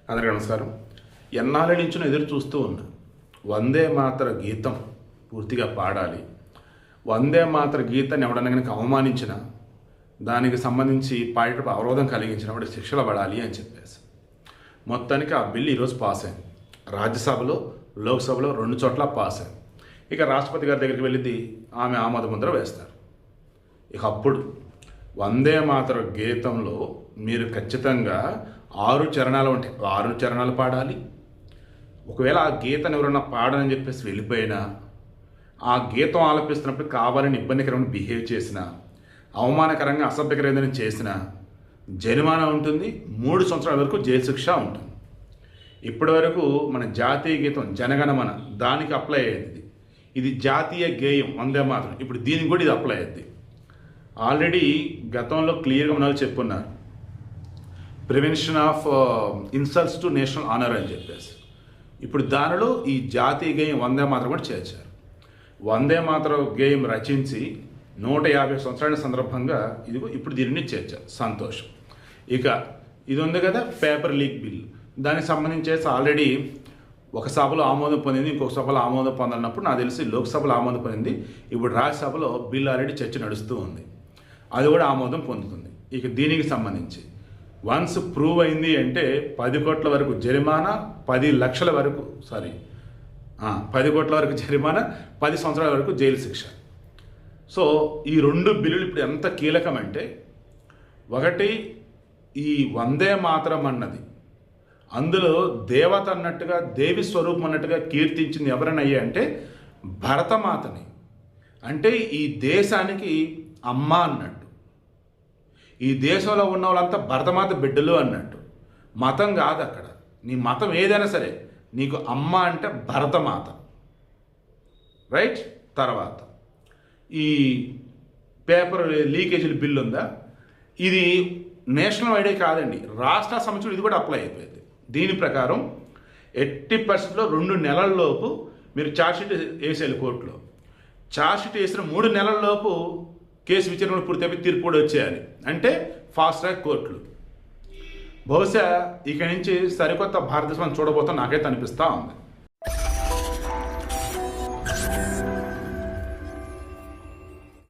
అందరికీ నమస్కారం. ఎన్నాళ్ళ నుంచి ఎదురు చూస్తూ ఉన్నా, వందే మాతర గీతం పూర్తిగా పాడాలి, వందే మాతర గీతాన్ని ఎవడన్నా కనుక అవమానించినా దానికి సంబంధించి పాడేటప్పుడు అవరోధం కలిగించినప్పుడు శిక్షలు పడాలి అని చెప్పేసి మొత్తానికి ఆ బిల్లు ఈరోజు పాస్ అయింది. రాజ్యసభలో, లోక్సభలో 2 చోట్ల పాస్ అయింది. ఇక రాష్ట్రపతి గారి దగ్గరికి వెళ్ళింది, ఆమె ఆమోద ముద్ర వేస్తారు. ఇక అప్పుడు వందే మాతర గీతంలో మీరు ఖచ్చితంగా 6 చరణాలు ఉంటాయి, 6 చరణాలు పాడాలి. ఒకవేళ ఆ గీతాన్ని ఎవరన్నా పాడని చెప్పేసి వెళ్ళిపోయినా, ఆ గీతం ఆలపిస్తున్నప్పుడు కావాలని ఇబ్బందికరమైన బిహేవ్ చేసినా, అవమానకరంగా అసభ్యకరమైన చేసినా జరిమానా ఉంటుంది, 3 సంవత్సరాల వరకు జైలు శిక్ష ఉంటుంది. ఇప్పటి వరకు మన జాతీయ గీతం జనగణమన దానికి అప్లై అయ్యేది. ఇది జాతీయ గేయం వందే మాతరం, ఇప్పుడు దీనికి కూడా ఇది అప్లై అయ్యేది. ఆల్రెడీ గతంలో క్లియర్గా మన చెప్పున్నారు, prevention of insults to national honour అని చెప్పేసి. ఇప్పుడు దానిలో ఈ జాతీయ గేయం వందే మాతరం కూడా చేర్చారు. వందే మాతరం గేయం రచించి 150 సంవత్సరాల సందర్భంగా ఇదిగో ఇప్పుడు దీనిని చేర్చారు, సంతోషం. ఇక ఇది ఉంది కదా పేపర్ లీక్ బిల్, దానికి సంబంధించేసి ఆల్రెడీ ఒక సభలో ఆమోదం పొందింది, ఇంకొక సభలో ఆమోదం పొందన్నప్పుడు నాకు తెలిసి లోక్సభలో ఆమోదం పొందింది. ఇప్పుడు రాజ్యసభలో బిల్ ఆల్రెడీ చర్చ నడుస్తూ ఉంది, అది కూడా ఆమోదం పొందుతుంది. ఇక దీనికి సంబంధించి వన్స్ ప్రూవ్ అయింది అంటే 10 కోట్ల వరకు జరిమానా, 10 లక్షల వరకు 10 కోట్ల వరకు జరిమానా, 10 సంవత్సరాల వరకు జైలు శిక్ష. సో ఈ 2 బిల్లులు ఇప్పుడు ఎంత కీలకమంటే, ఒకటి ఈ వందే మాతరం అన్నది అందులో దేవత అన్నట్టుగా, దేవి స్వరూపం అన్నట్టుగా కీర్తించింది ఎవరనయ్యా అంటే భరతమాతని. అంటే ఈ దేశానికి అమ్మ అన్నట్టు, ఈ దేశంలో ఉన్న వాళ్ళంతా భరతమాత బిడ్డలు అన్నట్టు. మతం కాదు అక్కడ, నీ మతం ఏదైనా సరే నీకు అమ్మ అంటే భరతమాత, రైట్. తర్వాత ఈ పేపర్ లీకేజీల బిల్లు ఉందా, ఇది నేషనల్ వైడే కాదండి, రాష్ట్ర సంబంధించి ఇది కూడా అప్లై అయిపోయింది. దీని ప్రకారం 80% 2 నెలల్లోపు మీరు ఛార్జ్షీట్ వేసేయాలి కోర్టులో. ఛార్జ్షీట్ వేసిన 3 నెలల్లోపు కేసు విచారణ పూర్తి తీర్పు కూడా వచ్చేయాలి, అంటే ఫాస్ట్ ట్రాక్ కోర్టులు. బహుశా ఇక నుంచి సరికొత్త భారతదేశం చూడబోతాం నాకైతే అనిపిస్తూ ఉంది.